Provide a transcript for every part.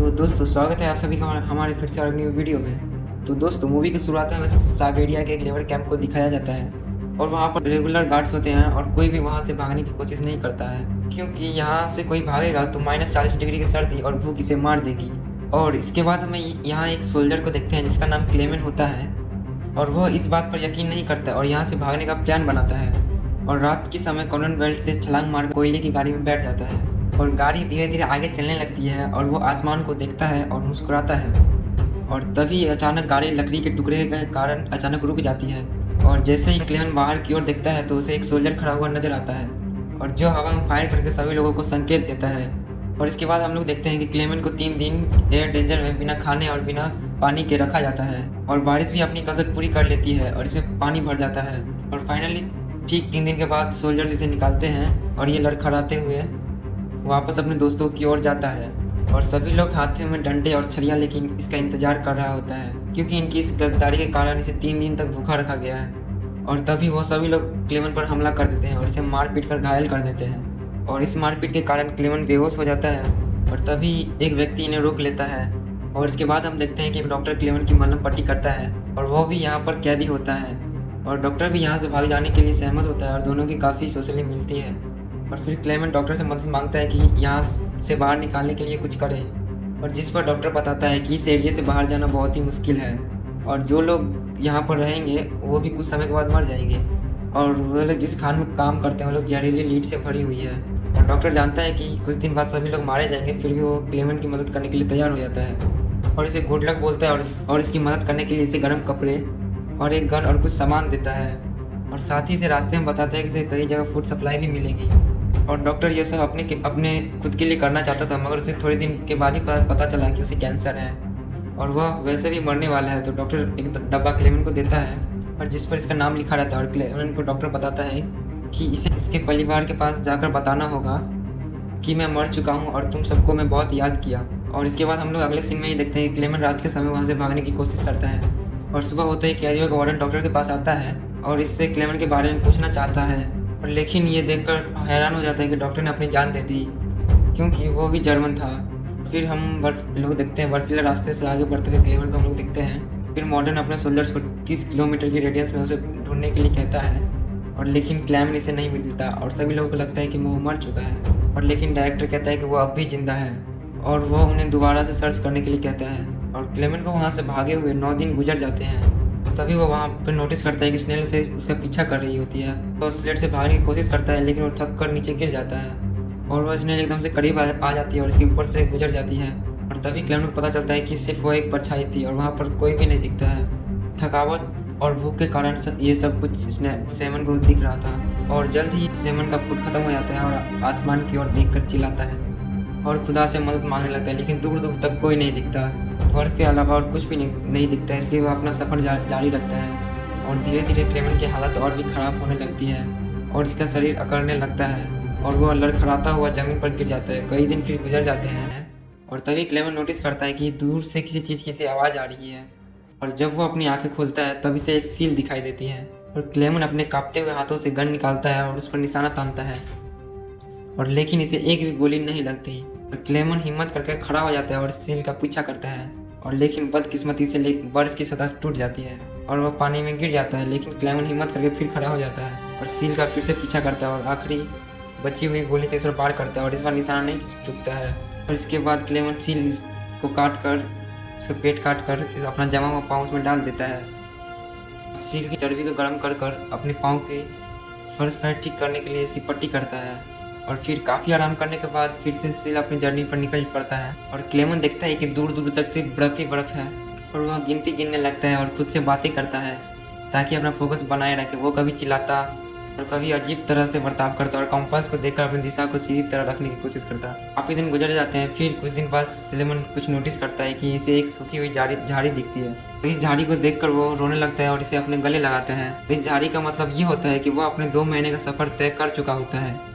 तो दोस्तों स्वागत है आप सभी का हमारे फिर से और न्यू वीडियो में। तो दोस्तों मूवी की शुरुआत में हमें साइबेरिया के एक लेबर कैंप को दिखाया जाता है और वहाँ पर रेगुलर गार्ड्स होते हैं और कोई भी वहाँ से भागने की कोशिश नहीं करता है, क्योंकि यहाँ से कोई भागेगा तो -40 डिग्री की सर्दी और भूख इसे मार देगी। और इसके बाद हमें यहाँ एक सोल्जर को देखते हैं जिसका नाम क्लेमेन होता है और वह इस बात पर यकीन नहीं करता और यहाँ से भागने का प्लान बनाता है और रात के समय कॉर्नर बेल्ट से छलांग मार कोयले की गाड़ी में बैठ जाता है और गाड़ी धीरे धीरे आगे चलने लगती है और वो आसमान को देखता है और मुस्कुराता है। और तभी अचानक गाड़ी लकड़ी के टुकड़े के कारण अचानक रुक जाती है और जैसे ही क्लेमेन बाहर की ओर देखता है तो उसे एक सोल्जर खड़ा हुआ नजर आता है और जो हवा में फायर करके सभी लोगों को संकेत देता है। और इसके बाद हम लोग देखते हैं कि क्लेमेन को 3 दिन एयर डेंजर में बिना खाने और बिना पानी के रखा जाता है और बारिश भी अपनी कसरत पूरी कर लेती है और इसमें पानी भर जाता है। और फाइनली ठीक 3 दिन के बाद सोल्जर्स इसे निकालते हैं और ये लड़खड़ाते हुए वापस अपने दोस्तों की ओर जाता है और सभी लोग हाथों में डंडे और छड़ियाँ लेकिन इसका इंतजार कर रहा होता है, क्योंकि इनकी इस गद्दारी के कारण इसे 3 दिन तक भूखा रखा गया है। और तभी वो सभी लोग क्लेमेन पर हमला कर देते हैं और इसे मार पीट कर घायल कर देते हैं और इस मारपीट के कारण क्लेमेन बेहोश हो जाता है और तभी एक व्यक्ति इन्हें रोक लेता है। और इसके बाद हम देखते हैं कि एक डॉक्टर क्लेमेन की मलहम पट्टी करता है और वो भी यहाँ पर कैदी होता है और डॉक्टर भी यहाँ से भाग जाने के लिए सहमत होता है और दोनों की काफ़ी सोशली मिलती है। और फिर क्लेमेन डॉक्टर से मदद मांगता है कि यहाँ से बाहर निकालने के लिए कुछ करे और जिस पर डॉक्टर बताता है कि इस एरिया से बाहर जाना बहुत ही मुश्किल है और जो लोग यहाँ पर रहेंगे वो भी कुछ समय के बाद मर जाएंगे और वो लोग जिस खान में काम करते हैं वो लोग जहरीली लीड से भरी हुई है। और डॉक्टर जानता है कि कुछ दिन बाद सभी लोग मारे जाएंगे, फिर भी वो क्लेमेन की मदद करने के लिए तैयार हो जाता है और इसे गुड लक बोलता है और इसकी मदद करने के लिए इसे गर्म कपड़े और एक गन और कुछ सामान देता है और साथ ही से रास्ते में बताता है कि इसे कई जगह फूड सप्लाई भी मिलेगी। और डॉक्टर ये सब अपने खुद के लिए करना चाहता था, मगर उसे थोड़े दिन के बाद ही पता चला कि उसे कैंसर है और वह वैसे भी मरने वाला है। तो डॉक्टर एक डब्बा क्लेमेन को देता है और जिस पर इसका नाम लिखा रहता है और क्लेमेन को डॉक्टर बताता है कि इसे इसके परिवार के पास जाकर बताना होगा कि मैं मर चुका हूँ और तुम सबको मैं बहुत याद किया। और इसके बाद हम लोग अगले सीन में ही देखते हैं कि क्लेमेन रात के समय वहाँ से भागने की कोशिश करता है और सुबह होते ही कैरियर का वार्डन डॉक्टर के पास आता है और इससे क्लेमेन के बारे में पूछना चाहता है और लेकिन ये देखकर हैरान हो जाता है कि डॉक्टर ने अपनी जान दे दी, क्योंकि वो भी जर्मन था। फिर हम लोग देखते हैं बर्फीले रास्ते से आगे बढ़ते हुए क्लेमेन को हम लोग देखते हैं। फिर मॉडर्न अपने सोल्जर्स को 30 किलोमीटर की रेडियस में उसे ढूंढने के लिए कहता है और लेकिन क्लेमेन इसे नहीं मिलता और सभी लोगों को लगता है कि वो मर चुका है और लेकिन डायरेक्टर कहता है कि वो अब भी जिंदा है और वो उन्हें दोबारा से सर्च करने के लिए कहता है। और क्लेमेन को वहाँ से भागे हुए 9 दिन गुजर जाते हैं। तभी वो वहाँ पर नोटिस करता है कि स्नेल से उसका पीछा कर रही होती है। वो स्लेट से भागने की कोशिश करता है लेकिन वो थक कर नीचे गिर जाता है और वह स्नेल एकदम से करीब आ जाती है और इसके ऊपर से गुजर जाती है। और तभी क्लेमेन को पता चलता है कि सिर्फ वो एक परछाई थी और वहाँ पर कोई भी नहीं दिखता है। थकावट और भूख के कारण ये सब कुछ सेमन को दिख रहा था और जल्द ही सेमन का फूड खत्म हो जाता है और आसमान की ओर देखकर चिल्लाता है और खुदा से मदद मांगने लगता है, लेकिन दूर दूर तक कोई नहीं दिखता। बर्फ के अलावा और कुछ भी नहीं दिखता, इसलिए वो अपना सफ़र जारी रखता है और धीरे धीरे क्लेमेन की हालत और भी ख़राब होने लगती है और इसका शरीर अकड़ने लगता है और वह लड़खड़ाता हुआ ज़मीन पर गिर जाता है। कई दिन फिर गुजर जाते हैं और तभी क्लेमेन नोटिस करता है कि दूर से किसी चीज़ की से आवाज़ आ रही है और जब वो अपनी आंखें खोलता है तब इसे एक सील दिखाई देती है और क्लेमेन अपने कांपते हुए हाथों से गन निकालता है और उस पर निशाना तानता है और लेकिन इसे एक भी गोली नहीं लगती। और क्लेमेन हिम्मत करके खड़ा हो जाता है और सील का पीछा करता है और लेकिन बदकिस्मती से बर्फ की सतह टूट जाती है और वह पानी में गिर जाता है। लेकिन क्लेमेन हिम्मत करके फिर खड़ा हो जाता है और सील का फिर से पीछा करता है और आखिरी बची हुई गोली से इस पर पार करता है और इस बार निशाना नहीं चुकता है। और इसके बाद क्लेमेन सील को काट कर उसका पेट काट कर अपना जमा हुआ पाँव उसमें डाल देता है। सील की चर्बी को गर्म कर अपने पाँव के फर्श पर ठीक करने के लिए इसकी पट्टी करता है और फिर काफ़ी आराम करने के बाद फिर से सील अपनी जर्नी पर निकल पड़ता है। और क्लेमेन देखता है कि दूर दूर तक से बर्फ ही बर्फ है और वह गिनती गिनने लगता है और खुद से बातें करता है ताकि अपना फोकस बनाए रखे। वो कभी चिल्लाता और कभी अजीब तरह से बर्ताव करता और कंपास को देखकर अपनी दिशा को सीधी तरह रखने की कोशिश करता। काफ़ी दिन गुजर जाते हैं। फिर कुछ दिन बाद क्लेमेन कुछ नोटिस करता है कि इसे एक सूखी हुई झाड़ी दिखती है। इस झाड़ी को देखकर वो रोने लगता है और इसे अपने गले लगाता है। इस झाड़ी का मतलब ये होता है कि वो अपने 2 महीने का सफ़र तय कर चुका होता है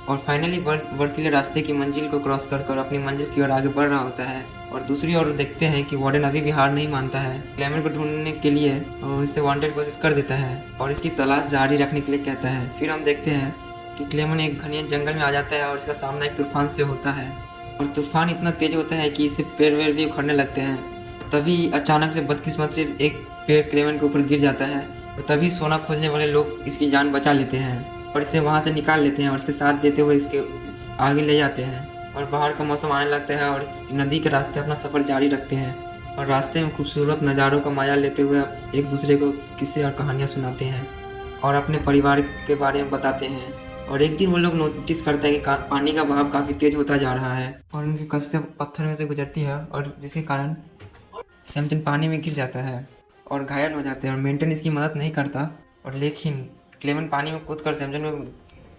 और फाइनली बर्फीले रास्ते की मंजिल को क्रॉस कर अपनी मंजिल की ओर आगे बढ़ रहा होता है। और दूसरी ओर देखते हैं कि वार्डन अभी भी हार नहीं मानता है। क्लेमेन को ढूंढने के लिए और इससे वांटेड कोशिश कर देता है और इसकी तलाश जारी रखने के लिए कहता है। फिर हम देखते हैं कि क्लेमेन एक घने जंगल में आ जाता है और इसका सामना एक तूफान से होता है और तूफान इतना तेज होता है कि इससे पेड़ वेड़ भी उखड़ने लगते हैं। तभी अचानक से बदकिस्मत से एक पेड़ क्लेमन के ऊपर गिर जाता है और तभी सोना खोजने वाले लोग इसकी जान बचा लेते हैं और इसे वहाँ से निकाल लेते हैं और इसके साथ देते हुए इसके आगे ले जाते हैं। और बाहर का मौसम आने लगता है और नदी के रास्ते अपना सफ़र जारी रखते हैं और रास्ते में खूबसूरत नज़ारों का मजा लेते हुए एक दूसरे को किस्से और कहानियाँ सुनाते हैं और अपने परिवार के बारे में बताते हैं। और एक दिन वो लोग नोटिस करते हैं कि पानी का बहाव काफ़ी तेज होता जा रहा है और उनकी कश्ती पत्थर में से गुजरती है और जिसके कारण सैमसन पानी में गिर जाता है और घायल हो जाते हैं और मेंटन इसकी मदद नहीं करता। और लेकिन क्लेमन पानी में कूद कर सैमसन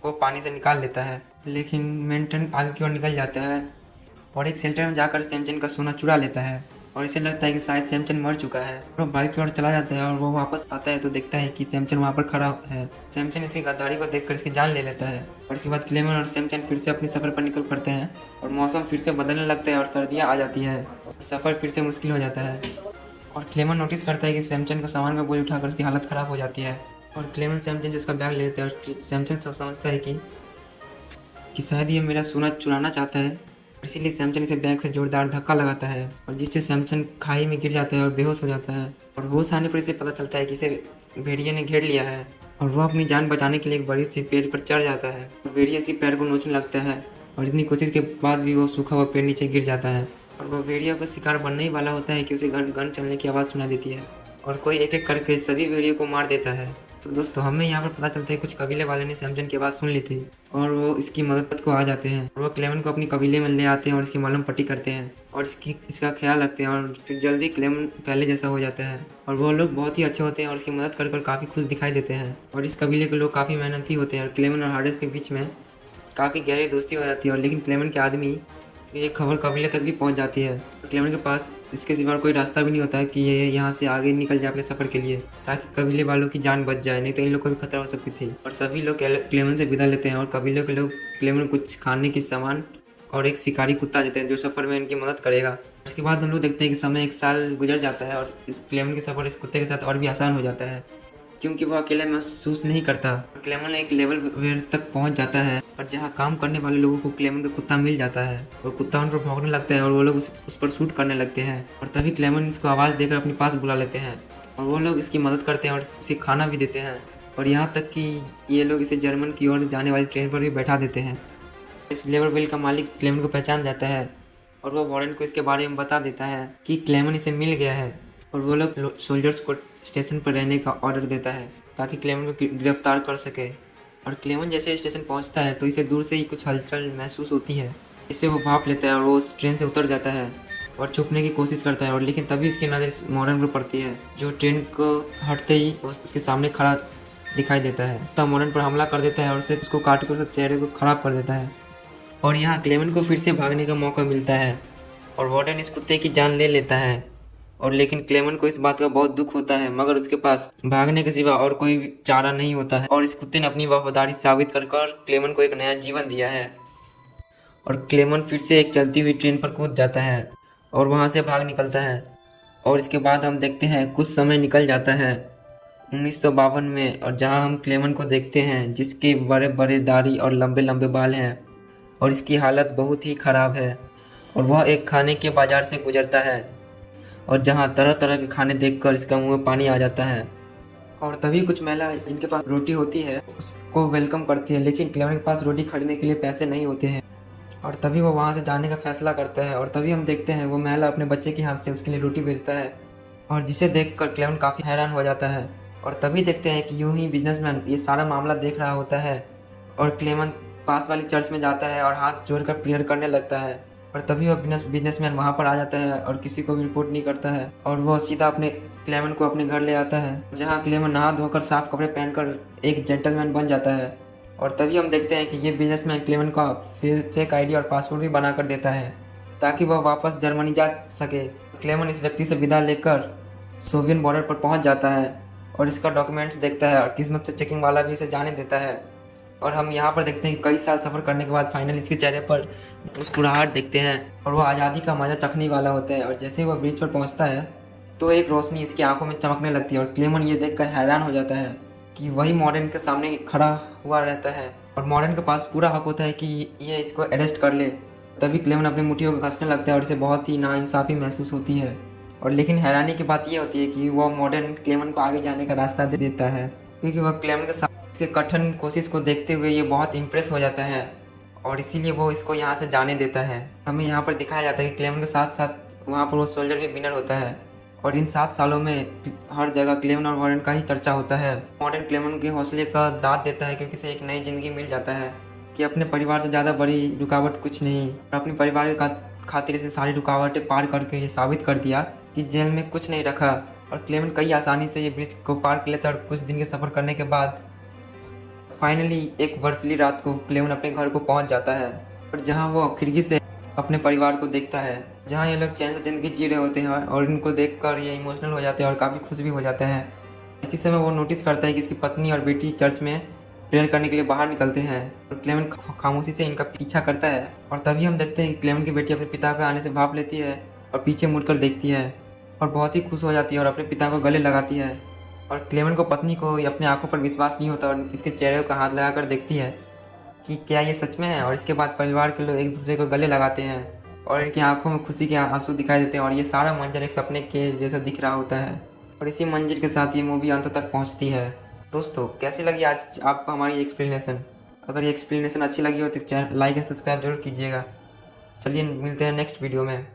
को पानी से निकाल लेता है, लेकिन मेंटन आगे की ओर निकल जाता है और एक शेल्टर में जाकर सैमसन का सोना चुरा लेता है और इसे लगता है कि शायद सैमसन मर चुका है। वो बाइक की ओर चला जाता है और वो वापस आता है तो देखता है कि सैमसन वहाँ पर खड़ा है। सैमसन इसकी गद्दारी को देखकर इसकी जान ले लेता है और इसके बाद क्लेमन और सैमसन फिर से अपने सफ़र पर निकल पड़ते हैं और मौसम फिर से बदलने लगता है और सर्दियाँ आ जाती है और सफ़र फिर से मुश्किल हो जाता है। और क्लेमन नोटिस करता है कि सैमसन का सामान का बोझ उठाकर उसकी हालत ख़राब हो जाती है और क्लेमन सैमसन जिसका बैग ले लेता है और सैमसन समझता है कि शायद ये मेरा सोना चुराना चाहता है। इसीलिए सैमसन इसे बैग से जोरदार धक्का लगाता है और जिससे सैमसन खाई में गिर जाता है और बेहोश हो जाता है। और होश आने पर इसे पता चलता है कि इसे भेड़िए ने घेर लिया है और वह अपनी जान बचाने के लिए एक बड़ी सी पेड़ पर चढ़ जाता है और भेड़िया इसके पैर को नोचने लगता है और इतनी कोशिश के बाद भी वो सूखा हुआ पेड़ नीचे गिर जाता है और वह भेड़िया का शिकार बनने ही वाला होता है कि उसे गन चलने की आवाज़ सुनाई देती है और कोई एक एक करके सभी भेड़ियों को मार देता है। तो दोस्तों हमें यहाँ पर पता चलता है कुछ कबीले वाले ने सैमसन की आवाज़ सुन ली थी और वो इसकी मदद को आ जाते हैं और वो क्लेमन को अपनी कबीले में ले आते हैं और इसकी मलहम पट्टी करते हैं और इसका ख्याल रखते हैं और फिर जल्दी क्लेमन पहले जैसा हो जाता है और वो लोग बहुत ही अच्छे होते हैं और इसकी मदद कर काफ़ी खुश दिखाई देते हैं। और इस कबीले के लोग काफ़ी मेहनती होते हैं और क्लेमन और हार्डेस के बीच में काफ़ी गहरी दोस्ती हो जाती है। और लेकिन क्लेमन के आदमी ये खबर कबीले तक भी पहुंच जाती है। क्लेमन के पास इसके सिवा कोई रास्ता भी नहीं होता है कि ये यहाँ से आगे निकल जाए अपने सफ़र के लिए ताकि कबीले वालों की जान बच जाए, नहीं तो इन लोग को भी खतरा हो सकती थी। और सभी लोग क्लेमन से विदा लेते हैं और कबीले के लोग क्लेमन को कुछ खाने की सामान और एक शिकारी कुत्ता देते हैं जो सफ़र में इनकी मदद करेगा। उसके बाद हम लोग देखते हैं कि समय 1 साल गुजर जाता है और इस क्लेमन की सफ़र इस कुत्ते के साथ और भी आसान हो जाता है क्योंकि वो अकेले महसूस नहीं करता। क्लेमन एक लेवल वेयर तक पहुंच जाता है और जहां काम करने वाले लोगों को क्लेमन का कुत्ता मिल जाता है और कुत्ता उन पर भौंकने लगता है और वो लोग उस पर शूट करने लगते हैं। और तभी क्लेमन इसको आवाज़ देकर अपने पास बुला लेते हैं और वो लोग इसकी मदद करते हैं और इसे खाना भी देते हैं और यहाँ तक कि ये लोग इसे जर्मन की ओर जाने वाली ट्रेन पर भी बैठा देते हैं। इस लेबर वेल का मालिक क्लेमन को पहचान जाता है और वह वार्डन को इसके बारे में बता देता है कि क्लेमन इसे मिल गया है और वो लोग सोल्जर्स को स्टेशन पर रहने का ऑर्डर देता है ताकि क्लेमन को गिरफ्तार कर सके। और क्लेमन जैसे स्टेशन पहुंचता है तो इसे दूर से ही कुछ हलचल महसूस होती है, इससे वो भाप लेता है और वो उस ट्रेन से उतर जाता है और छुपने की कोशिश करता है। और लेकिन तभी इसकी नज़र मॉडर्न पर पड़ती है जो ट्रेन को हटते ही उसके सामने खड़ा दिखाई देता है। तब मॉडर्न पर हमला कर देता है और उसको काट कर उसके चेहरे को ख़राब कर देता है। और यहाँ क्लेमन को फिर से भागने का मौका मिलता है और वार्डन इस कुत्ते की जान ले लेता है। और लेकिन क्लेमन को इस बात का बहुत दुख होता है मगर उसके पास भागने के सिवा और कोई चारा नहीं होता है। और इस कुत्ते ने अपनी वफादारी साबित कर क्लेमन को एक नया जीवन दिया है और क्लेमन फिर से एक चलती हुई ट्रेन पर कूद जाता है और वहाँ से भाग निकलता है। और इसके बाद हम देखते हैं कुछ समय निकल जाता है 1952 में और जहाँ हम क्लेमन को देखते हैं जिसके बड़े बड़े दाढ़ी और लंबे लंबे बाल हैं और इसकी हालत बहुत ही ख़राब है और वह एक खाने के बाज़ार से गुजरता है और जहाँ तरह तरह के खाने देखकर इसका मुंह में पानी आ जाता है। और तभी कुछ महिला जिनके पास रोटी होती है उसको वेलकम करती है, लेकिन क्लेमन के पास रोटी खरीदने के लिए पैसे नहीं होते हैं और तभी वो वहाँ से जाने का फैसला करता है। और तभी हम देखते हैं वो महिला अपने बच्चे के हाथ से उसके लिए रोटी भेजता है और जिसे देखकर क्लेमन काफ़ी हैरान हो जाता है। और तभी देखते हैं कि यूं ही बिजनेसमैन ये सारा मामला देख रहा होता है और क्लेमन पास वाली चर्च में जाता है और हाथ जोड़कर प्रेयर करने लगता है। और तभी वह बिजनेसमैन वहाँ पर आ जाता है और किसी को भी रिपोर्ट नहीं करता है और वह सीधा अपने क्लेमन को अपने घर ले आता है जहाँ क्लेमन नहा धोकर साफ कपड़े पहनकर एक जेंटलमैन बन जाता है। और तभी हम देखते हैं कि ये बिजनेसमैन क्लेमन का फेक आईडी और पासवर्ड भी बना कर देता है ताकि वह वापस जर्मनी जा सके। क्लेमन इस व्यक्ति से विदा लेकर सोवियत बॉर्डर पर पहुँच जाता है और इसका डॉक्यूमेंट्स देखता है और किस्मत से चेकिंग वाला भी इसे जाने देता है। और हम यहाँ पर देखते हैं कि कई साल सफ़र करने के बाद फाइनल इसके चेहरे पर मुस्कुराहट देखते हैं और वो आज़ादी का मज़ा चखने वाला होता है। और जैसे ही वो ब्रिज पर पहुँचता है तो एक रोशनी इसकी आंखों में चमकने लगती है और क्लेमन ये देखकर हैरान हो जाता है कि वही मॉडर्न के सामने खड़ा हुआ रहता है और मॉडर्न के पास पूरा हक होता है कि ये इसको अरेस्ट कर ले। तभी क्लेमन अपनी मुट्ठियों को कसने लगता है और इसे बहुत ही नाइंसाफ़ी महसूस होती है। और लेकिन हैरानी की बात यह होती है कि वह मॉडर्न क्लेमन को आगे जाने का रास्ता दे देता है, क्योंकि वह क्लेमन के साथ इसके कठिन कोशिश को देखते हुए ये बहुत इम्प्रेस हो जाता है और इसीलिए वो इसको यहाँ से जाने देता है। हमें यहाँ पर दिखाया जाता है कि क्लेमन के साथ साथ वहाँ पर वो सोल्जर भी विनर होता है और इन 7 सालों में हर जगह क्लेमन और वारन का ही चर्चा होता है। मॉडर्न क्लेमन के हौसले का दाद देता है क्योंकि इसे एक नई जिंदगी मिल जाता है कि अपने परिवार से ज़्यादा बड़ी रुकावट कुछ नहीं। और अपने परिवार के खातिर इसे सारी रुकावटें पार करके ये साबित कर दिया कि जेल में कुछ नहीं रखा। और क्लेमन कई आसानी से ये ब्रिज को पार कर लेता है और कुछ दिन के सफ़र करने के बाद फाइनली एक बर्फीली रात को क्लेमन अपने घर को पहुंच जाता है और जहां वो खिड़की से अपने परिवार को देखता है, जहां ये लोग चैन से ज़िंदगी जी रहे होते हैं और इनको देखकर ये इमोशनल हो जाते हैं और काफ़ी खुश भी हो जाते हैं। इसी समय वो नोटिस करता है कि इसकी पत्नी और बेटी चर्च में प्रेयर करने के लिए बाहर निकलते हैं और क्लेमन खामोशी से इनका पीछा करता है। और तभी हम देखते हैं कि क्लेमन की बेटी अपने पिता का आने से भाप लेती है और पीछे मुड़कर देखती है और बहुत ही खुश हो जाती है और अपने पिता को गले लगाती है। और क्लेमन को पत्नी को अपने आंखों पर विश्वास नहीं होता और इसके चेहरे को हाथ लगाकर देखती है कि क्या ये सच में है। और इसके बाद परिवार के लोग एक दूसरे को गले लगाते हैं और इनकी आंखों में खुशी के आंसू दिखाई देते हैं और ये सारा मंजर एक सपने के जैसा दिख रहा होता है। और इसी मंजर के साथ ये मूवी अंत तक पहुंचती है। दोस्तों, कैसी लगी आज आपको हमारी एक्सप्लेनेशन? अगर ये एक्सप्लेनेशन अच्छी लगी हो तो लाइक एंड सब्सक्राइब जरूर कीजिएगा। चलिए मिलते हैं नेक्स्ट वीडियो में।